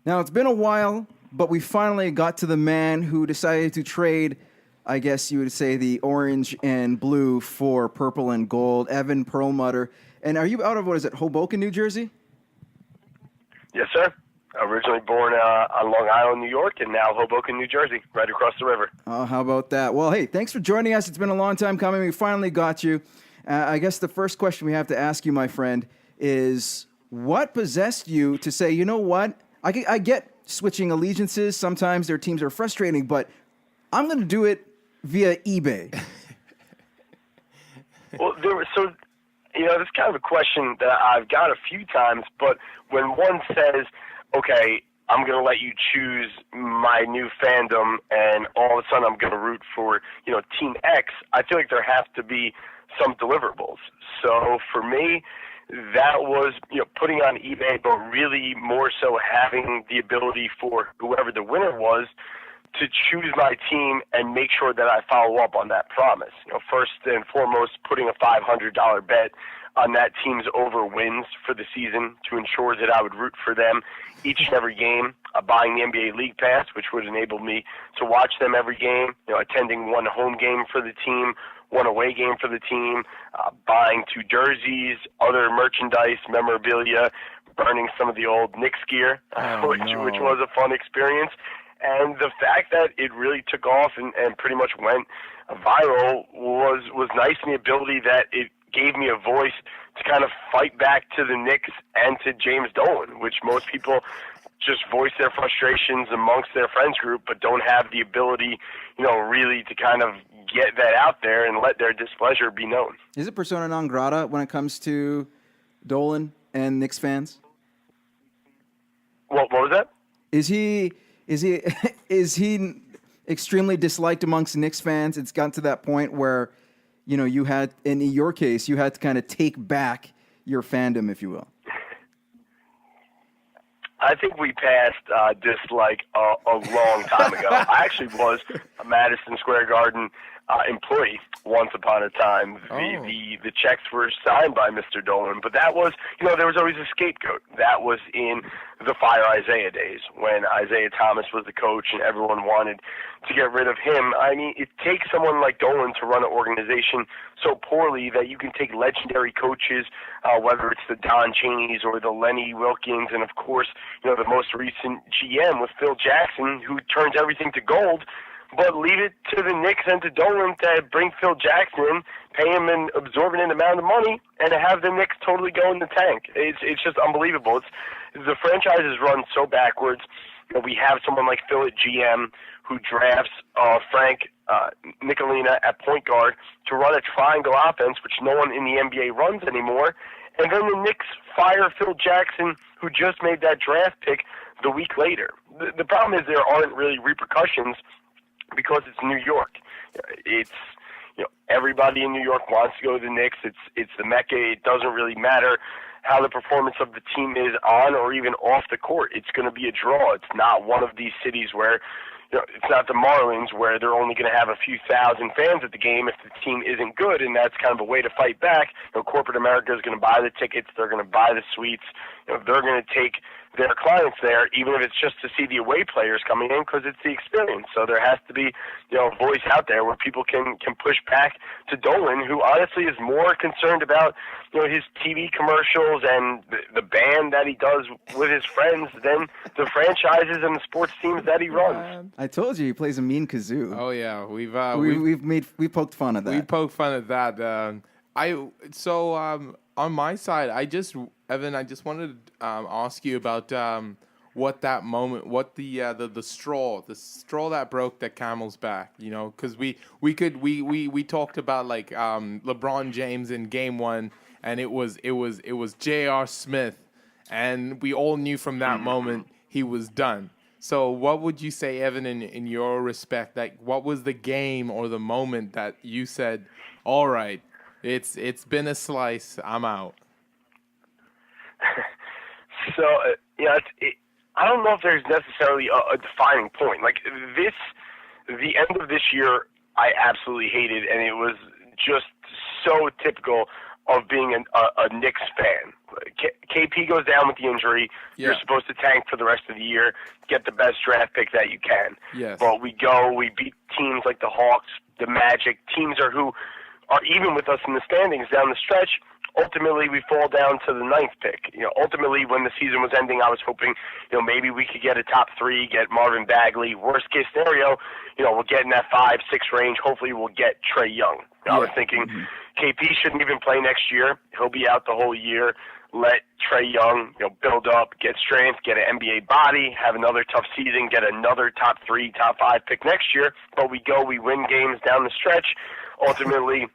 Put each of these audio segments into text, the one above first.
Now, it's been a while, but we finally got to the man who decided to trade, I guess you would say, the orange and blue for purple and gold, Evan Perlmutter. And are you out of, what is it, Hoboken, New Jersey? Yes, sir. Originally born on Long Island, New York, and now Hoboken, New Jersey, right across the river. Oh, how about that? Well, hey, thanks for joining us. It's been a long time coming. We finally got you. I guess the first question we have to ask you, my friend, is what possessed you to say, you know what? I get switching allegiances. Sometimes their teams are frustrating, but I'm going to do it via eBay. Well, this is kind of a question that I've got a few times, but when one says, okay, I'm going to let you choose my new fandom, and all of a sudden I'm going to root for, Team X, I feel like there have to be some deliverables. So for me, that was, putting on eBay, but really more so having the ability for whoever the winner was to choose my team and make sure that I follow up on that promise. First and foremost, putting a $500 bet on that team's over wins for the season to ensure that I would root for them each and every game, buying the NBA League Pass, which would enable me to watch them every game, attending one home game for the team, one away game for the team, buying 2 jerseys, other merchandise, memorabilia, burning some of the old Knicks gear, which was a fun experience. And the fact that it really took off and pretty much went viral was nice, in the ability that it gave me a voice to kind of fight back to the Knicks and to James Dolan, which most people just voice their frustrations amongst their friends group, but don't have the ability, really to kind of get that out there and let their displeasure be known. Is it persona non grata when it comes to Dolan and Knicks fans? What was that? Is he extremely disliked amongst Knicks fans? It's gotten to that point where, you had, in your case, you had to kind of take back your fandom, if you will. I think we passed dislike a long time ago. I actually was a Madison Square Garden employee once upon a time. The checks were signed by Mr. Dolan, but that was, there was always a scapegoat. That was in the Fire Isaiah days, when Isaiah Thomas was the coach and everyone wanted to get rid of him. I mean, it takes someone like Dolan to run an organization so poorly that you can take legendary coaches, whether it's the Don Cheneys or the Lenny Wilkins, and of course, the most recent GM with Phil Jackson, who turns everything to gold, but leave it to the Knicks and to Dolan to bring Phil Jackson in, pay him an absorbent amount of money, and have the Knicks totally go in the tank. It's just unbelievable. The franchise is run so backwards. We have someone like Phil at GM who drafts Frank Nicolina at point guard to run a triangle offense, which no one in the NBA runs anymore. And then the Knicks fire Phil Jackson, who just made that draft pick the week later. The problem is there aren't really repercussions because it's New York. It's, everybody in New York wants to go to the Knicks. It's the Mecca. It doesn't really matter how the performance of the team is on or even off the court. It's going to be a draw. It's not one of these cities where, it's not the Marlins where they're only going to have a few thousand fans at the game if the team isn't good, and that's kind of a way to fight back. Corporate America is going to buy the tickets. They're going to buy the suites. They're going to take their clients there, even if it's just to see the away players coming in, because it's the experience. So there has to be, a voice out there where people can push back to Dolan, who honestly is more concerned about, his TV commercials and the band that he does with his friends than the franchises and the sports teams that he runs. I told you he plays a mean kazoo. Oh yeah, we poked fun at that. We poked fun at that. On my side, Evan, I just wanted to ask you about what that moment, what the straw that broke the camel's back, because we talked about like LeBron James in Game 1, and it was J.R. Smith, and we all knew from that moment he was done. So what would you say, Evan, in your respect, like what was the game or the moment that you said, all right, it's been a slice, I'm out? So, I don't know if there's necessarily a defining point. Like the end of this year, I absolutely hated, and it was just so typical of being a Knicks fan, KP goes down with the injury. Yeah. You're supposed to tank for the rest of the year, get the best draft pick that you can. Yes. But we beat teams like the Hawks, the Magic, teams who are even with us in the standings down the stretch. Ultimately, we fall down to the 9th pick. Ultimately, when the season was ending, I was hoping, maybe we could get a top 3, get Marvin Bagley. Worst case scenario, we'll get in that 5-6 range. Hopefully, we'll get Trae Young. I was thinking KP shouldn't even play next year. He'll be out the whole year. Let Trae Young, build up, get strength, get an NBA body, have another tough season, get another top 3, top 5 pick next year. But we win games down the stretch. Ultimately,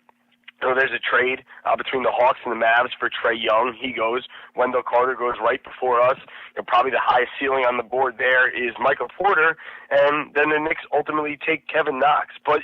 there's a trade between the Hawks and the Mavs for Trae Young. He goes. Wendell Carter goes right before us. Probably the highest ceiling on the board there is Michael Porter. And then the Knicks ultimately take Kevin Knox. But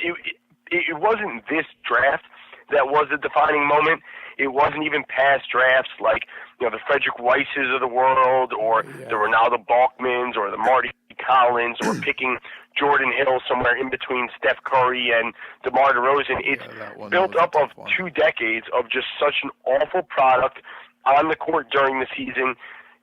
it wasn't this draft that was a defining moment. It wasn't even past drafts like, the Frederick Weisses of the world or the Ronaldo Balkmans or the Marty Collins or picking Jordan Hill somewhere in between Steph Curry and DeMar DeRozan. It's built up of 2 decades of just such an awful product on the court during the season.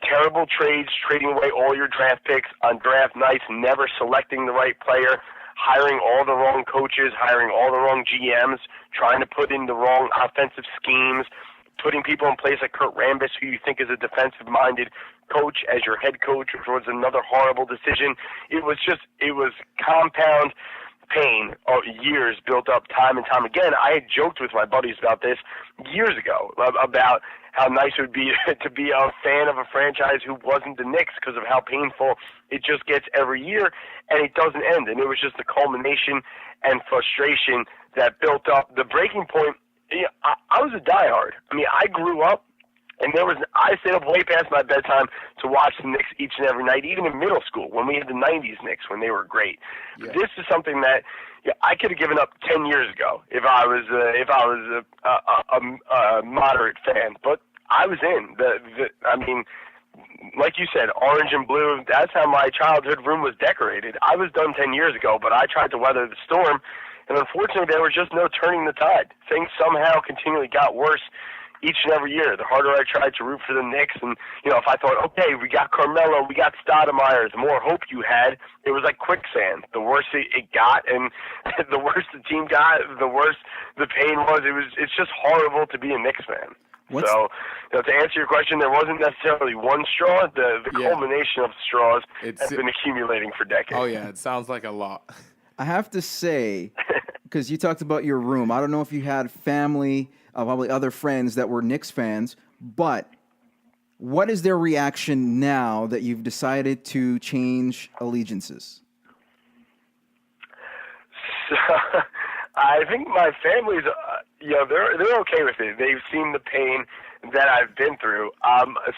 Terrible trades, trading away all your draft picks on draft nights, never selecting the right player, hiring all the wrong coaches, hiring all the wrong GMs, trying to put in the wrong offensive schemes, putting people in place like Kurt Rambis, who you think is a defensive-minded coach, as your head coach, which was another horrible decision. It was compound pain of years built up time and time again. I had joked with my buddies about this years ago, about how nice it would be to be a fan of a franchise who wasn't the Knicks because of how painful it just gets every year, and it doesn't end. And it was just the culmination and frustration that built up. The breaking point, I was a diehard. I mean, I grew up, and I stayed up way past my bedtime to watch the Knicks each and every night, even in middle school when we had the '90s Knicks when they were great. Yeah. This is something that I could have given up 10 years ago if I was a moderate fan, but I was in. I mean, like you said, orange and blue. That's how my childhood room was decorated. I was done 10 years ago, but I tried to weather the storm. And unfortunately, there was just no turning the tide. Things somehow continually got worse each and every year. The harder I tried to root for the Knicks, and if I thought, okay, we got Carmelo, we got Stoudemire, the more hope you had, it was like quicksand. The worse it got, and the worse the team got, the worse the pain was. It's just horrible to be a Knicks fan. So, to answer your question, there wasn't necessarily one straw. The culmination of straws has been accumulating for decades. Oh, yeah, it sounds like a lot. I have to say, because you talked about your room, I don't know if you had family, probably other friends that were Knicks fans, but what is their reaction now that you've decided to change allegiances? So, I think my family's, they're okay with it. They've seen the pain that I've been through.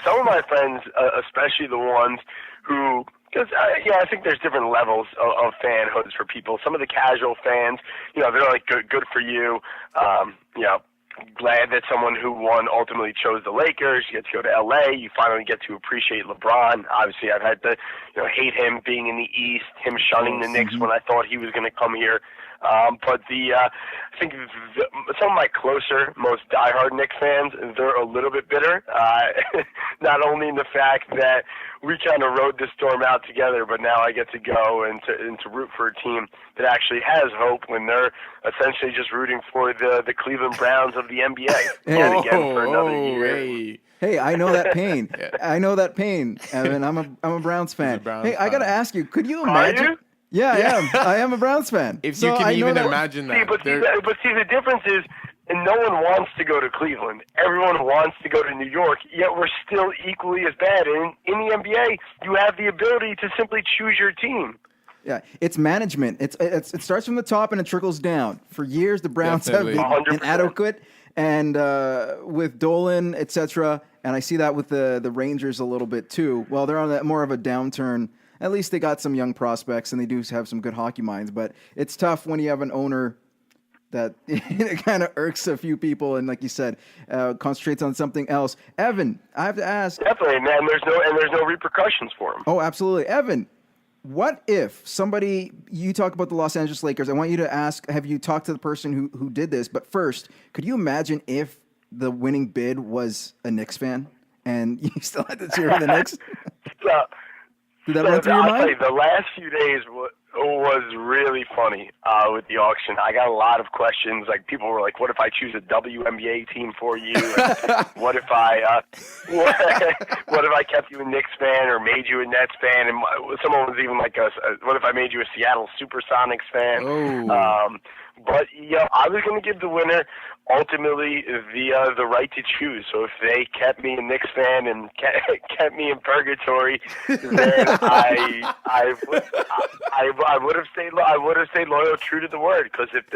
Some of my friends, especially the ones who, because I think there's different levels of fanhoods for people. Some of the casual fans, they're like good for you. Glad that someone who won ultimately chose the Lakers. You get to go to LA. You finally get to appreciate LeBron. Obviously, I've had to hate him being in the East, him shunning the Knicks when I thought he was going to come here. But I think some of my closer, most diehard Knicks fans, they're a little bit bitter. Not only in the fact that we kind of rode this storm out together, but now I get to go and to root for a team that actually has hope when they're essentially just rooting for the Cleveland Browns of the NBA yet again for another year. Hey, I know that pain. I know that pain, Evan. I'm a Browns fan. Hey, I got to ask you, could you imagine? Are you? Yeah, I am. I am a Browns fan. If you can even imagine that. But see, the difference is, and no one wants to go to Cleveland. Everyone wants to go to New York, yet we're still equally as bad. And in the NBA, you have the ability to simply choose your team. Yeah, it's management. It starts from the top and it trickles down. For years, the Browns have been 100%. inadequate, and with Dolan, etc. And I see that with the Rangers a little bit too. Well, they're on more of a downturn. At least they got some young prospects, and they do have some good hockey minds. But it's tough when you have an owner that kind of irks a few people, and like you said, concentrates on something else. Evan, I have to ask. Definitely, man. There's no repercussions for him. Oh, absolutely, Evan. What if you talk about the Los Angeles Lakers? I want you to ask, have you talked to the person who did this? But first, could you imagine if the winning bid was a Knicks fan? and you still had to cheer for the Knicks? So, Did that run through your I'll tell you, mind? the last few days was really funny with the auction. I got a lot of questions. Like, people were like, "What if I choose a WNBA team for you? And what if I what if I kept you a Knicks fan or made you a Nets fan?" And someone was even like, "What if I made you a Seattle SuperSonics fan?" Oh. But I was going to give the winner ultimately the right to choose. So if they kept me a Knicks fan and kept me in purgatory, then I would have stayed loyal, true to the word. Because if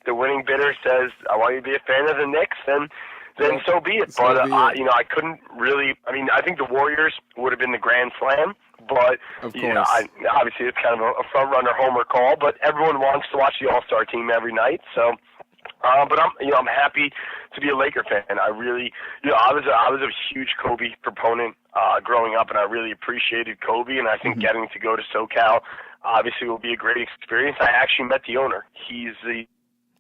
the winning bidder says I want you to be a fan of the Knicks, then so be it. So But be it. I couldn't really. I mean, I think the Warriors would have been the grand slam. But Of obviously it's kind of a front runner homer call. But everyone wants to watch the All-Star team every night, so. But I'm happy to be a Laker fan. I really, I was a huge Kobe proponent growing up, and I really appreciated Kobe. And I think getting to go to SoCal obviously will be a great experience. I actually met the owner. He's a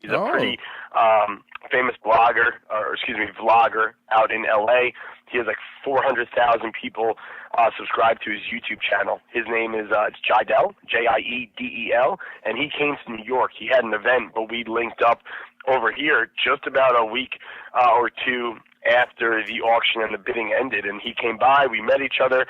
pretty famous vlogger out in LA. He has like 400,000 people subscribe to his YouTube channel. His name is it's Jidel, Jiedel, and he came to New York. He had an event, but we linked up over here just about a week or two after the auction and the bidding ended, and he came by. We met each other.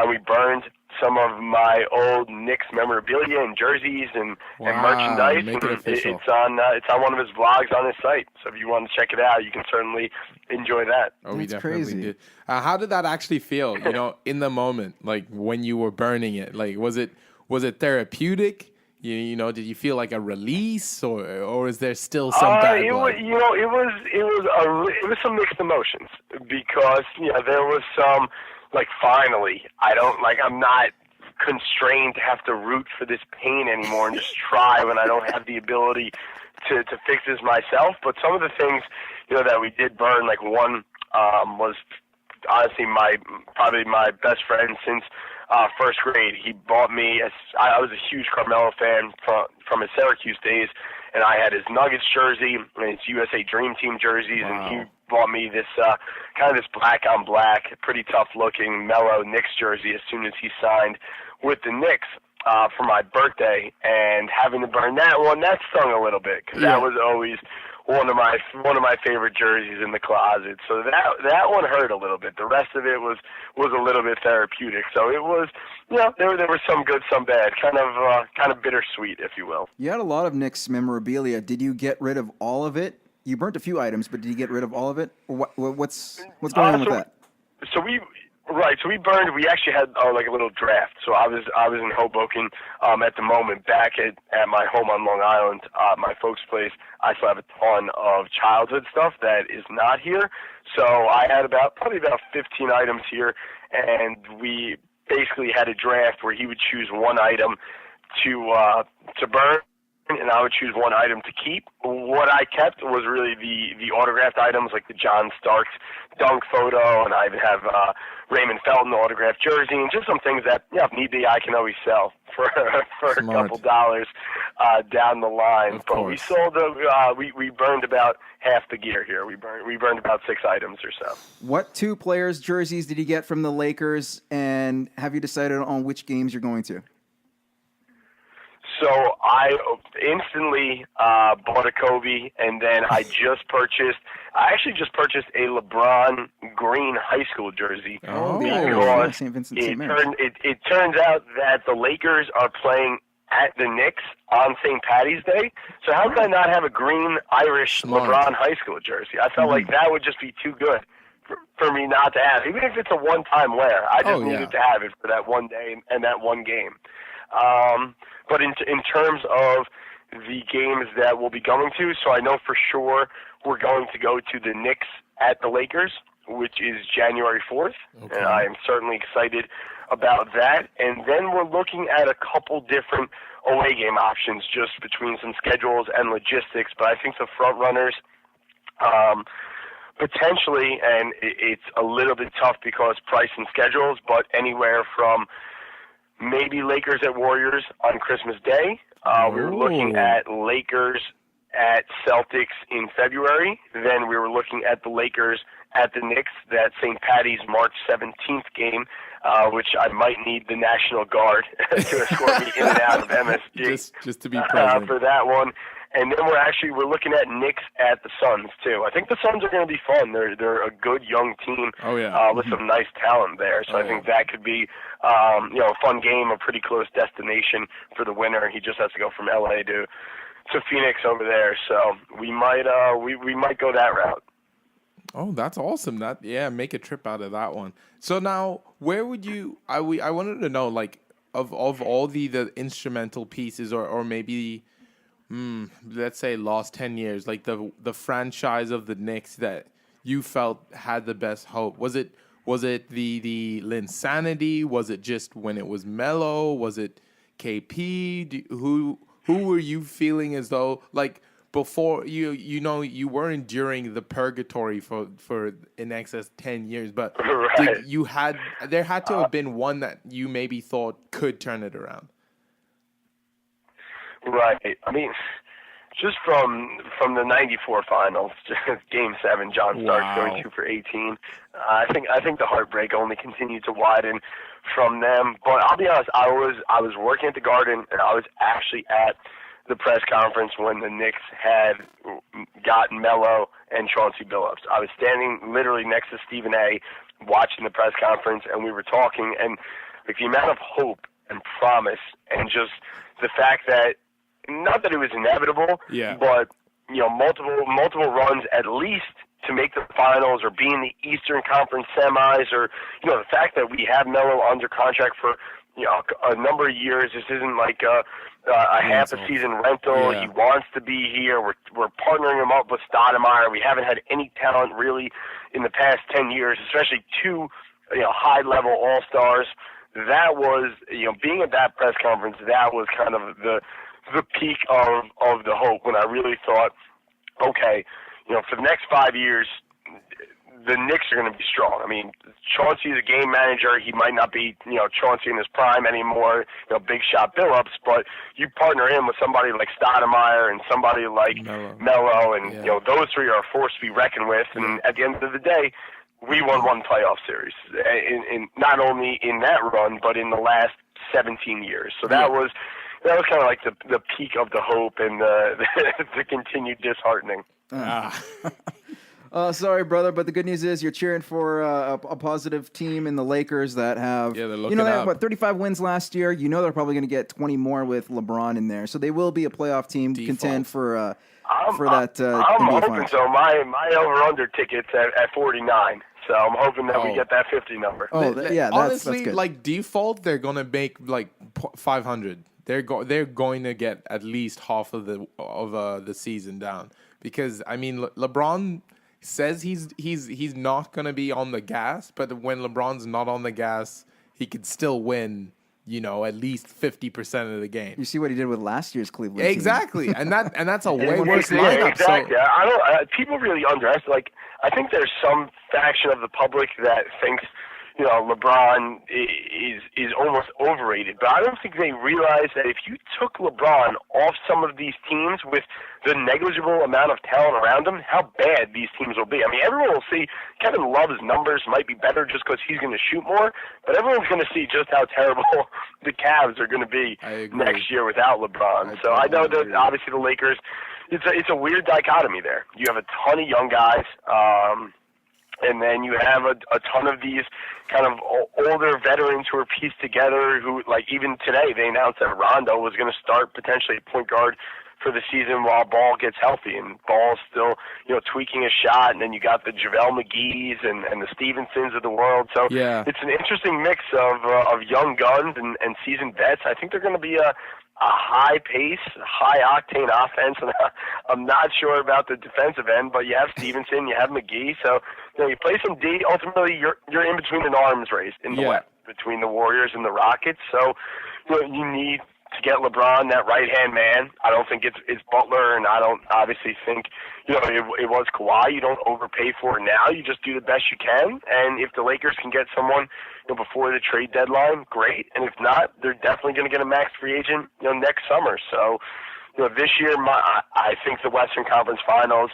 We burned some of my old Knicks memorabilia and jerseys and merchandise. Make it official. It's on one of his vlogs on his site. So if you want to check it out, you can certainly enjoy that. Oh, we That's definitely crazy. did. How did that actually feel? In the moment, like when you were burning it, like was it therapeutic? Did you feel like a release, or is there still some bad blood? It was some mixed emotions because there was some like finally I'm not constrained to have to root for this pain anymore and just try when I don't have the ability to fix this myself. But some of the things that we did burn, like one was honestly probably my best friend since first grade. He bought me. I was a huge Carmelo fan from his Syracuse days, and I had his Nuggets jersey and his USA Dream Team jerseys, Wow. and he bought me this kind of this black on black, pretty tough looking Melo Knicks jersey as soon as he signed with the Knicks for my birthday. And having to burn that one, that stung a little bit because that was always one of my favorite jerseys in the closet. So that one hurt a little bit. The rest of it was a little bit therapeutic. So it was, there was some good, some bad, kind of bittersweet, if you will. You had a lot of Knicks memorabilia. Did you get rid of all of it? You burnt a few items, but did you get rid of all of it? Or what's going on with that? So we burned. We actually had like a little draft. So I was in Hoboken at the moment, back at my home on Long Island, my folks' place. I still have a ton of childhood stuff that is not here. So I had probably about 15 items here, and we basically had a draft where he would choose one item to burn, and I would choose one item to keep. What I kept was really the autographed items, like the John Starks dunk photo, and I even have Raymond Felton autographed jersey, and just some things that, if need be, I can always sell for a couple dollars down the line. Of but course. we sold we burned about half the gear here. We burned about 6 items or so. What 2 players' jerseys did you get from the Lakers, and have you decided on which games you're going to? So I instantly bought a Kobe, and then I actually just purchased a LeBron green high school jersey. Oh, because St. Vincent St. Mary's. it turns out that the Lakers are playing at the Knicks on St. Patty's Day. So how could I not have a green Irish Smart. LeBron high school jersey? I felt like that would just be too good for me not to have, even if it's a one-time wear. I just needed to have it for that one day and that one game. But in terms of the games that we'll be going to, so I know for sure we're going to go to the Knicks at the Lakers, which is January 4th, and I am certainly excited about that. And then we're looking at a couple different away game options just between some schedules and logistics, but I think the front runners potentially, and it's a little bit tough because price and schedules, but anywhere from maybe Lakers at Warriors on Christmas Day. We were looking at Lakers at Celtics in February. Then we were looking at the Lakers at the Knicks, that St. Patty's March 17th game, which I might need the National Guard to escort me in and out of MSG. Just to be present. For that one. And then we're looking at Knicks at the Suns too. I think the Suns are going to be fun. They're a good young team with some nice talent there. So I think that could be a fun game, a pretty close destination for the winner. He just has to go from LA to Phoenix over there. So we might we might go that route. Oh, that's awesome. Make a trip out of that one. So now, where would you? I wanted to know, like, of all the instrumental pieces, or maybe. Let's say last 10 years, like the franchise of the Knicks that you felt had the best hope. Was it the Linsanity? Was it just when it was Melo? Was it KP? Who were you feeling as though, like, before you were enduring the purgatory for in excess 10 years, but right. there had to have been one that you maybe thought could turn it around. Right. I mean, just from the '94 finals, Game 7, John Starks going 2 for 18. I think the heartbreak only continued to widen from them. But I'll be honest, I was working at the Garden, and I was actually at the press conference when the Knicks had gotten Melo and Chauncey Billups. I was standing literally next to Stephen A. watching the press conference, and we were talking, and like the amount of hope and promise, and just the fact that. Not that it was inevitable, but multiple runs at least to make the finals or be in the Eastern Conference semis, or the fact that we have Melo under contract for a number of years. This isn't like a half a season rental. He wants to be here. We're partnering him up with Stoudemire. We haven't had any talent really in the past 10 years, especially two high level all stars. That was being at that press conference. That was kind of the peak of the hope, when I really thought, okay, for the next 5 years, the Knicks are going to be strong. I mean, Chauncey is a game manager. He might not be, Chauncey in his prime anymore, big shot Billups, but you partner him with somebody like Stoudemire and somebody like Melo, and those three are a force to be reckoned with. And at the end of the day, we won one playoff series, in not only in that run, but in the last 17 years. So that was kind of like the peak of the hope and the continued disheartening. Sorry, brother, but the good news is you're cheering for a positive team in the Lakers that have, they're they had 35 wins last year. They're probably going to get 20 more with LeBron in there, so they will be a playoff team, contend for that. I'm NBA hoping finals. so. My over/under ticket's at 49. So I'm hoping that we get that 50 number. Honestly, that's good. Like default, they're gonna make like 500. They're going to get at least half of the season down, because I mean LeBron says he's not gonna be on the gas, but when LeBron's not on the gas, he could still win. At least 50% of the game. You see what he did with last year's Cleveland team. Exactly, and that's a way worse lineup. Exactly. So, I don't. People really underestimate. Like, I think there's some faction of the public that thinks LeBron is almost overrated, but I don't think they realize that if you took LeBron off some of these teams with the negligible amount of talent around him, how bad these teams will be. I mean, everyone will see Kevin Love's numbers might be better just because he's going to shoot more, but everyone's going to see just how terrible the Cavs are going to be next year without LeBron. So I know that obviously the Lakers, it's a weird dichotomy there. You have a ton of young guys. And then you have a ton of these kind of older veterans who are pieced together who, like, even today, they announced that Rondo was going to start potentially at point guard for the season while Ball gets healthy. And Ball's still, tweaking his shot. And then you got the JaVale McGee's and the Stevensons of the world. So it's an interesting mix of young guns and seasoned vets. I think they're going to be a high-pace, high-octane offense, and I'm not sure about the defensive end, but you have Stevenson, you have McGee, so you play some D. Ultimately, you're in between an arms race in the West between the Warriors and the Rockets, so you need to get LeBron, that right-hand man. I don't think it's Butler, and I don't obviously think it was Kawhi. You don't overpay for it now. You just do the best you can, and if the Lakers can get someone before the trade deadline, great. And if not, they're definitely going to get a max free agent next summer. So this year, I think the Western Conference Finals,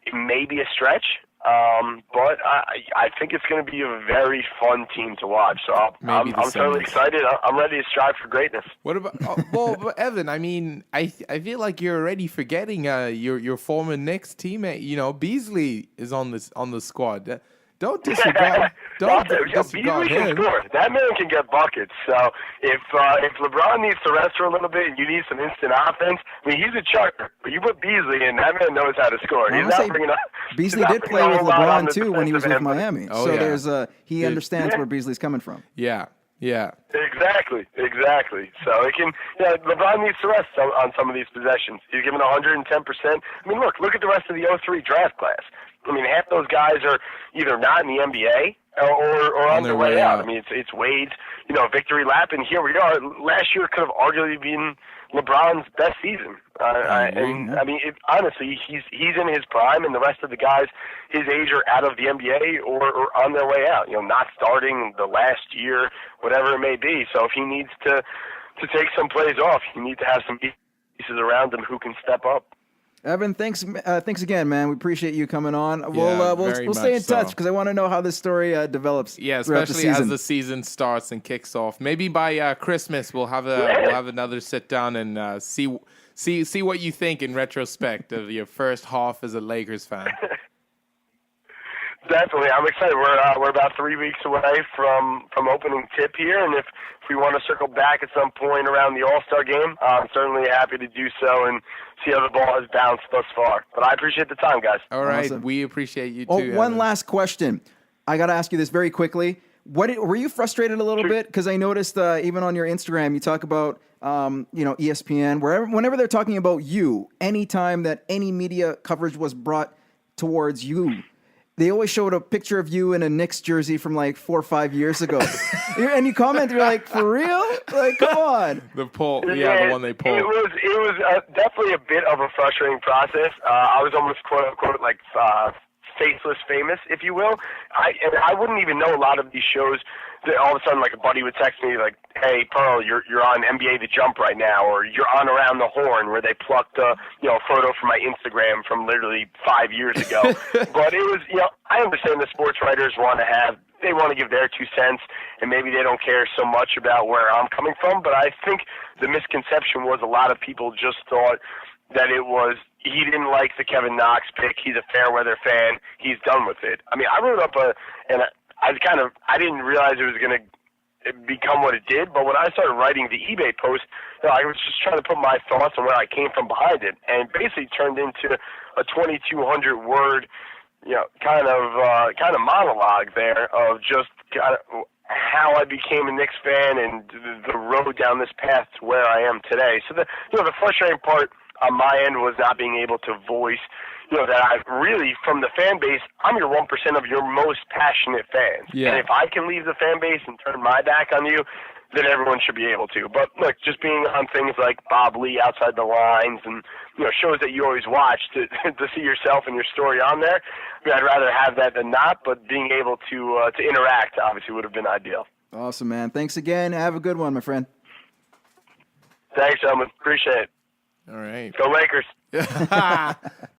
it may be a stretch, But I think it's going to be a very fun team to watch. So I'm certainly excited. I'm ready to strive for greatness. What about well, Evan? I mean, I feel like you're already forgetting your former Knicks teammate. You know, Beasley is on the squad. Don't disregard. Disregard Beasley him. can score. That man can get buckets. So if LeBron needs to rest for a little bit and you need some instant offense, I mean, he's a chucker. But you put Beasley in, that man knows how to score. He's not bringing up. Beasley did play with LeBron too when he was with Miami. Oh, so yeah. there's he understands where Beasley's coming from. Yeah. Exactly. So it can. LeBron needs to rest on some of these possessions. He's given 110%. I mean, look at the rest of the '03 draft class. I mean, half those guys are either not in the NBA or on their way out. I mean, it's Wade's, victory lap, and here we are. Last year could have arguably been LeBron's best season. Honestly, he's in his prime, and the rest of the guys his age are out of the NBA or on their way out. Not starting the last year, whatever it may be. So if he needs to take some plays off, you need to have some pieces around him who can step up. Evan, thanks again, man. We appreciate you coming on. We'll stay in touch because I want to know how this story develops. Yeah, especially as the season starts and kicks off. Maybe by Christmas we'll have another sit down and see what you think in retrospect of your first half as a Lakers fan. Definitely, I'm excited. We're about 3 weeks away from opening tip here, and if we want to circle back at some point around the All-Star game, I'm certainly happy to do so and see how the ball has bounced thus far. But I appreciate the time, guys. All right, awesome. We appreciate you too. One last question. I got to ask you this very quickly. Were you frustrated a little bit? Because I noticed even on your Instagram you talk about ESPN, whenever they're talking about you, anytime that any media coverage was brought towards you, they always showed a picture of you in a Knicks jersey from like 4 or 5 years ago. And you comment, you're like, for real? Like, come on. The one they pulled. It was definitely a bit of a frustrating process. I was almost quote unquote like faceless famous, if you will. I wouldn't even know a lot of these shows. That all of a sudden, like a buddy would text me, like, "Hey, Pearl, you're on NBA The Jump right now," or "You're on Around the Horn," where they plucked a photo from my Instagram from literally 5 years ago. But it was, I understand the sports writers want to give their 2 cents, and maybe they don't care so much about where I'm coming from. But I think the misconception was a lot of people just thought that it was he didn't like the Kevin Knox pick. He's a fair weather fan. He's done with it. I mean, I wrote up I didn't realize it was going to become what it did, but when I started writing the eBay post, I was just trying to put my thoughts on where I came from behind it, and it basically turned into a 2,200 word, kind of monologue there of just kind of how I became a Knicks fan and the road down this path to where I am today. So the frustrating part on my end was not being able to voice, that I really, from the fan base, I'm your 1% of your most passionate fans. Yeah. And if I can leave the fan base and turn my back on you, then everyone should be able to. But look, just being on things like Bob Lee, Outside the Lines, and shows that you always watch to see yourself and your story on there, I mean, I'd rather have that than not. But being able to interact obviously would have been ideal. Awesome, man. Thanks again. Have a good one, my friend. Thanks, gentlemen. Appreciate it. All right. Go Lakers.